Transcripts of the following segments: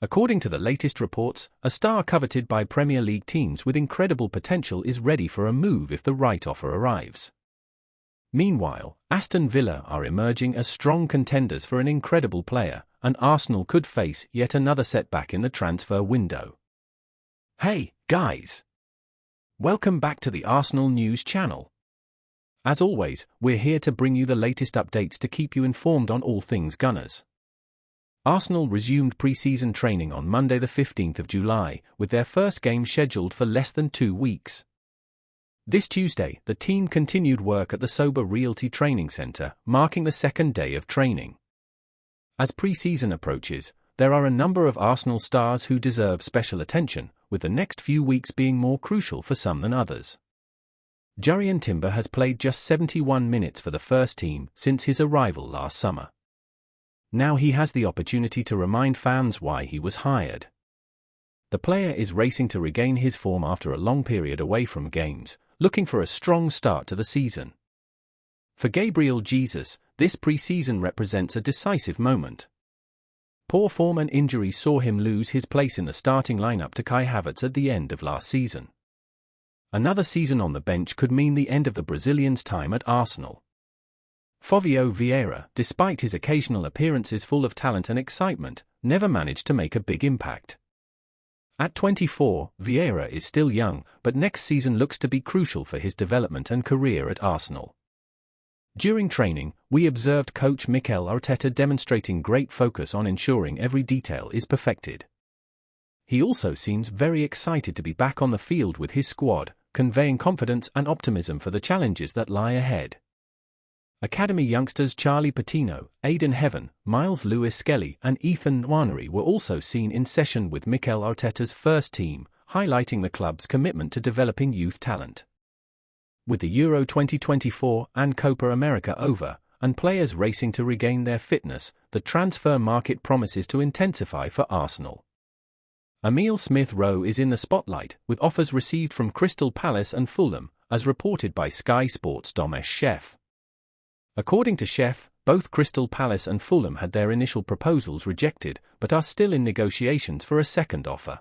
According to the latest reports, a star coveted by Premier League teams with incredible potential is ready for a move if the right offer arrives. Meanwhile, Aston Villa are emerging as strong contenders for an incredible player, and Arsenal could face yet another setback in the transfer window. Hey, guys! Welcome back to the Arsenal News channel. As always, we're here to bring you the latest updates to keep you informed on all things Gunners. Arsenal resumed pre-season training on Monday the 15th of July, with their first game scheduled for less than 2 weeks. This Tuesday, the team continued work at the Sober Realty Training Centre, marking the second day of training. As pre-season approaches, there are a number of Arsenal stars who deserve special attention, with the next few weeks being more crucial for some than others. Jurrien Timber has played just 71 minutes for the first team since his arrival last summer. Now he has the opportunity to remind fans why he was hired. The player is racing to regain his form after a long period away from games, looking for a strong start to the season. For Gabriel Jesus, this pre-season represents a decisive moment. Poor form and injuries saw him lose his place in the starting lineup to Kai Havertz at the end of last season. Another season on the bench could mean the end of the Brazilian's time at Arsenal. Fovio Vieira, despite his occasional appearances full of talent and excitement, never managed to make a big impact. At 24, Vieira is still young, but next season looks to be crucial for his development and career at Arsenal. During training, we observed coach Mikel Arteta demonstrating great focus on ensuring every detail is perfected. He also seems very excited to be back on the field with his squad, conveying confidence and optimism for the challenges that lie ahead. Academy youngsters Charlie Patino, Aidan Heaven, Miles Lewis-Skelly and Ethan Nwaneri were also seen in session with Mikel Arteta's first team, highlighting the club's commitment to developing youth talent. With the Euro 2024 and Copa America over, and players racing to regain their fitness, the transfer market promises to intensify for Arsenal. Emile Smith-Rowe is in the spotlight, with offers received from Crystal Palace and Fulham, as reported by Sky Sports' Domesh Chef. According to Chef, both Crystal Palace and Fulham had their initial proposals rejected, but are still in negotiations for a second offer.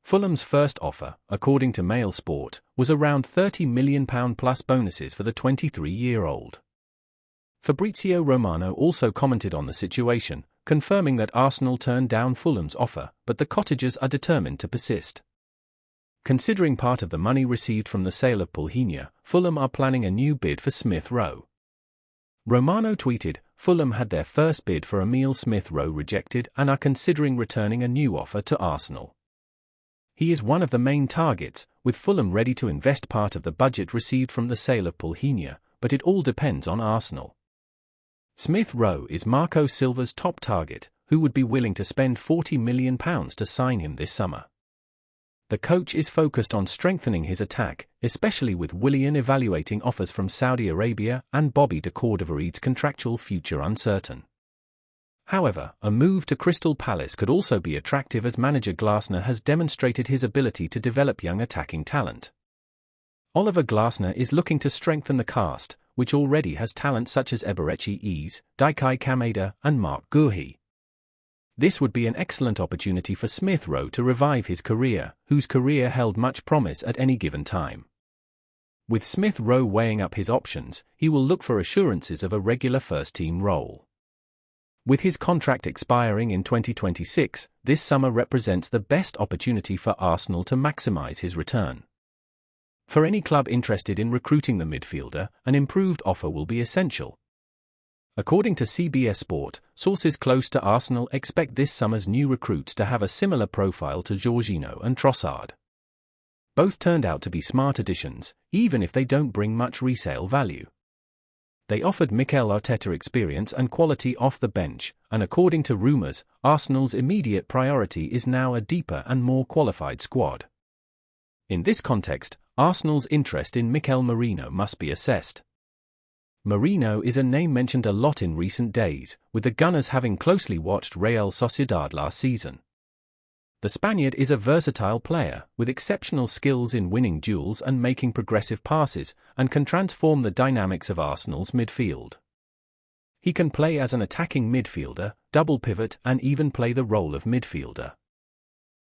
Fulham's first offer, according to Mail Sport, was around £30 million plus bonuses for the 23-year-old. Fabrizio Romano also commented on the situation, confirming that Arsenal turned down Fulham's offer, but the Cottagers are determined to persist. Considering part of the money received from the sale of Pulhenia, Fulham are planning a new bid for Smith-Rowe. Romano tweeted, "Fulham had their first bid for Emile Smith-Rowe rejected and are considering returning a new offer to Arsenal. He is one of the main targets, with Fulham ready to invest part of the budget received from the sale of Pulhenia, but it all depends on Arsenal." Smith-Rowe is Marco Silva's top target, who would be willing to spend £40 million to sign him this summer. The coach is focused on strengthening his attack, especially with Willian evaluating offers from Saudi Arabia and Bobby de Cordovarede's contractual future uncertain. However, a move to Crystal Palace could also be attractive as manager Glasner has demonstrated his ability to develop young attacking talent. Oliver Glasner is looking to strengthen the cast, which already has talent such as Eberechi Eze, Daikai Kameda and Mark Guehi. This would be an excellent opportunity for Smith-Rowe to revive his career, whose career held much promise at any given time. With Smith-Rowe weighing up his options, he will look for assurances of a regular first-team role. With his contract expiring in 2026, this summer represents the best opportunity for Arsenal to maximize his return. For any club interested in recruiting the midfielder, an improved offer will be essential. According to CBS Sport, sources close to Arsenal expect this summer's new recruits to have a similar profile to Jorginho and Trossard. Both turned out to be smart additions, even if they don't bring much resale value. They offered Mikel Arteta experience and quality off the bench, and according to rumours, Arsenal's immediate priority is now a deeper and more qualified squad. In this context, Arsenal's interest in Mikel Merino must be assessed. Merino is a name mentioned a lot in recent days, with the Gunners having closely watched Real Sociedad last season. The Spaniard is a versatile player, with exceptional skills in winning duels and making progressive passes, and can transform the dynamics of Arsenal's midfield. He can play as an attacking midfielder, double pivot, and even play the role of midfielder.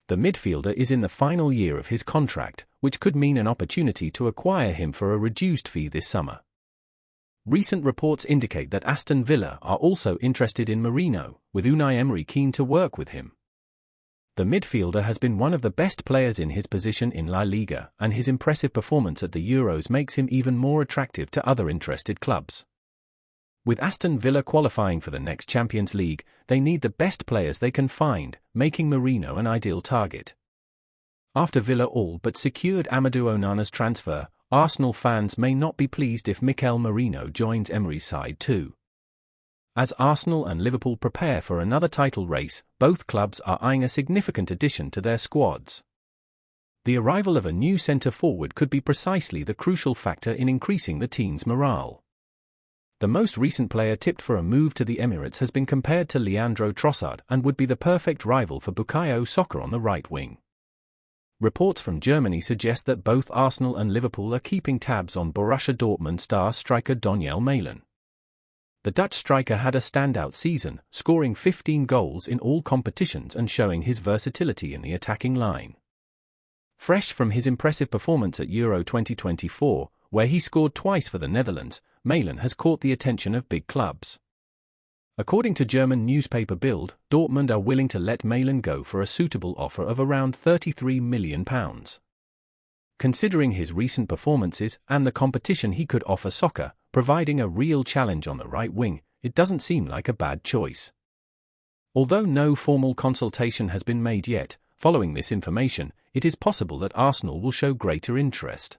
The midfielder is in the final year of his contract, which could mean an opportunity to acquire him for a reduced fee this summer. Recent reports indicate that Aston Villa are also interested in Merino, with Unai Emery keen to work with him. The midfielder has been one of the best players in his position in La Liga, and his impressive performance at the Euros makes him even more attractive to other interested clubs. With Aston Villa qualifying for the next Champions League, they need the best players they can find, making Merino an ideal target. After Villa all but secured Amadou Onana's transfer, Arsenal fans may not be pleased if Mikel Merino joins Emery's side too. As Arsenal and Liverpool prepare for another title race, both clubs are eyeing a significant addition to their squads. The arrival of a new centre-forward could be precisely the crucial factor in increasing the team's morale. The most recent player tipped for a move to the Emirates has been compared to Leandro Trossard and would be the perfect rival for Bukayo Saka on the right wing. Reports from Germany suggest that both Arsenal and Liverpool are keeping tabs on Borussia Dortmund star striker Donyell Malen. The Dutch striker had a standout season, scoring 15 goals in all competitions and showing his versatility in the attacking line. Fresh from his impressive performance at Euro 2024, where he scored twice for the Netherlands, Malen has caught the attention of big clubs. According to German newspaper Bild, Dortmund are willing to let Malen go for a suitable offer of around £33 million. Considering his recent performances and the competition he could offer Saka, providing a real challenge on the right wing, it doesn't seem like a bad choice. Although no formal consultation has been made yet, following this information, it is possible that Arsenal will show greater interest.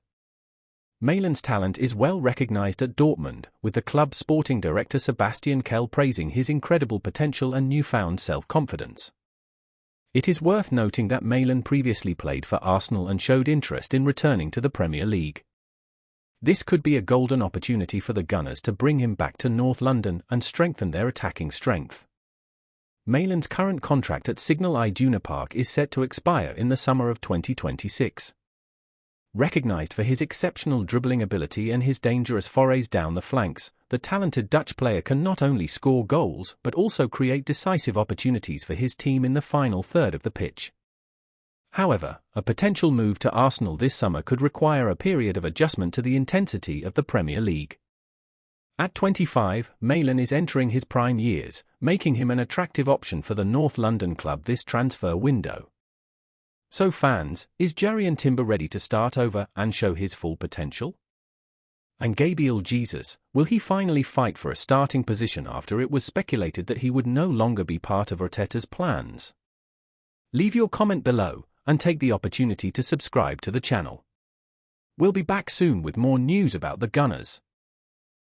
Malen's talent is well recognized at Dortmund, with the club's sporting director Sebastian Kehl praising his incredible potential and newfound self-confidence. It is worth noting that Malen previously played for Arsenal and showed interest in returning to the Premier League. This could be a golden opportunity for the Gunners to bring him back to North London and strengthen their attacking strength. Malen's current contract at Signal Iduna Park is set to expire in the summer of 2026. Recognized for his exceptional dribbling ability and his dangerous forays down the flanks, the talented Dutch player can not only score goals but also create decisive opportunities for his team in the final third of the pitch. However, a potential move to Arsenal this summer could require a period of adjustment to the intensity of the Premier League. At 25, Malen is entering his prime years, making him an attractive option for the North London club this transfer window. So fans, is Jurrien Timber ready to start over and show his full potential? And Gabriel Jesus, will he finally fight for a starting position after it was speculated that he would no longer be part of Arteta's plans? Leave your comment below, and take the opportunity to subscribe to the channel. We'll be back soon with more news about the Gunners.